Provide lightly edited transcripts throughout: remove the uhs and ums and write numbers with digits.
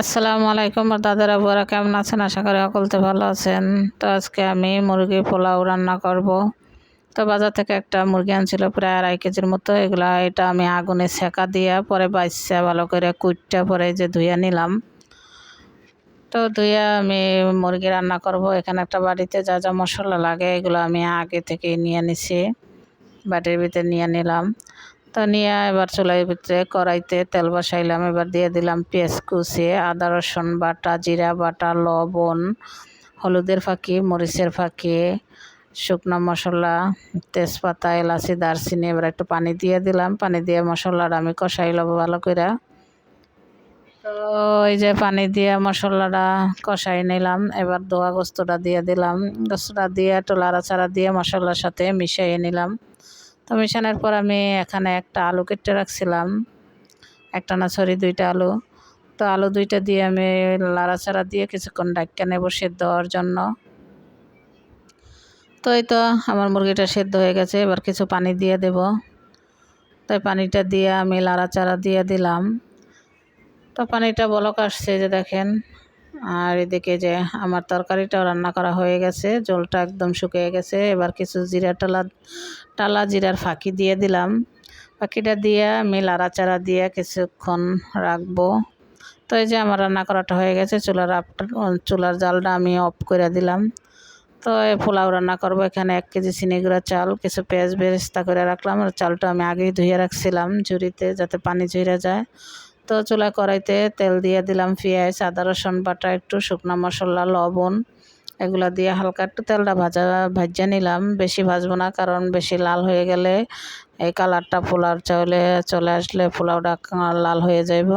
আসসালামু আলাইকুম দাদারা বুয়ারা, কেমন আছেন? আশা করি সকলতে ভালো আছেন। তো আজকে আমি মুরগি পোলাও রান্না করব। তো বাজার থেকে একটা মুরগি আনছিল প্রায় 2.5 কেজির মতো। এটা আমি আগুনে সেকা দিয়া পরে বাইসা ভালো করে কুইটটা পরে যে ধুইয়া নিলাম। তো ধুইয়া আমি মুরগি রান্না করব। এখানে একটা বাড়িতে যা যা মশলা লাগে এগুলো আমি আগে থেকে নিয়ে নিছি, বাটির ভিতরে নিয়ে নিলাম। তো নিয়ে এবার চুলার ভিতরে কড়াইতে তেল বসাইলাম। এবার দিয়ে দিলাম পেঁয়াজ কুচি, আদা রসুন বাটা, জিরা বাটা, লবণ, হলুদের ফাঁকি, মরিচের ফাঁকি, শুকনো মশলা, তেজপাতা, এলাচি, দারচিনি। এবার একটু পানি দিয়ে দিলাম। পানি দিয়ে মশলাটা আমি কষাই লব ভালো করে। তো এই যে পানি দিয়ে মশলাটা কষাই নিলাম। এবার ধোয়া গোস্তটা দিয়ে দিলাম। গোস্তটা দিয়ে একটু লাড়াচাড়া দিয়ে মশলার সাথে মিশিয়ে নিলাম। তো মিশানোর পর আমি এখানে একটা আলু কেটে রাখছিলাম, একটা না সরি 2টা আলু। তো আলু 2টা দিয়ে আমি লাড়াচাড়া দিয়ে কিছুক্ষণ ঢাকা নেব সেদ্ধ হওয়ার জন্য। তো এই তো আমার মুরগিটা সেদ্ধ হয়ে গেছে। এবার কিছু পানি দিয়ে দেব। তাই পানিটা দিয়ে আমি লাড়াচাড়া দিয়ে দিলাম। তো পানিটা বলক আসছে যে দেখেন। আর এদিকে যে আমার তরকারিটাও রান্না করা হয়ে গেছে, জলটা একদম শুকিয়ে গেছে। এবার কিছু জিরা টালা জিরার ফাঁকি দিয়ে দিলাম। ফাঁকিটা দিয়ে আমি লাড়াচাড়া দিয়ে কিছুক্ষণ রাখবো। তো এই যে আমার রান্না করাটা হয়ে গেছে। চুলার জালটা আমি অফ করে দিলাম। তো এই পোলাও রান্না করব। এখানে 1 কেজি চিনি গুঁড়া চাল, কিছু পেঁয়াজ বেরেস্তা করে রাখলাম। আর চালটা আমি আগেই ধুয়ে রাখছিলাম ঝুড়িতে, যাতে পানি ঝরে যায়। তো চুলা কড়াইতে তেল দিয়ে দিলাম, পেঁয়াজ, আদা রসুন বাটা, একটু শুকনো মশলা, লবণ, এগুলা দিয়ে হালকা একটু তেলটা ভাজা নিলাম। বেশি ভাজবো না, কারণ বেশি লাল হয়ে গেলে এই কালারটা পোলাওর চলে আসলে পোলাওটা লাল হয়ে যাইব।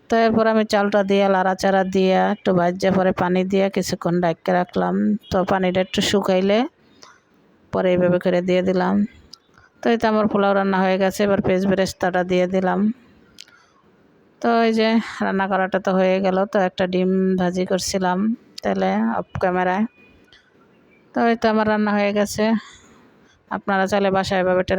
তো এরপর আমি চালটা দিয়ে লাড়াচাড়া দিয়ে একটু ভাজা পরে পানি দিয়ে কিছুক্ষণ ঢাকা রাখলাম। তো পানিটা একটু শুকাইলে পরে এইভাবে করে দিয়ে দিলাম। তো এই তো আমার পোলাও রান্না হয়ে গেছে। এবার পেঁয়াজ বেরেস্তাটা দিয়ে দিলাম। তো এই যে রান্না করাটা তো হয়ে গেল। তো একটা ডিম ভাজি করছিলাম তেলে অফ ক্যামেরায়। তো এই তো আমার রান্না হয়ে গেছে। আপনারা চাইলে বাসায় এভাবে ট্রাই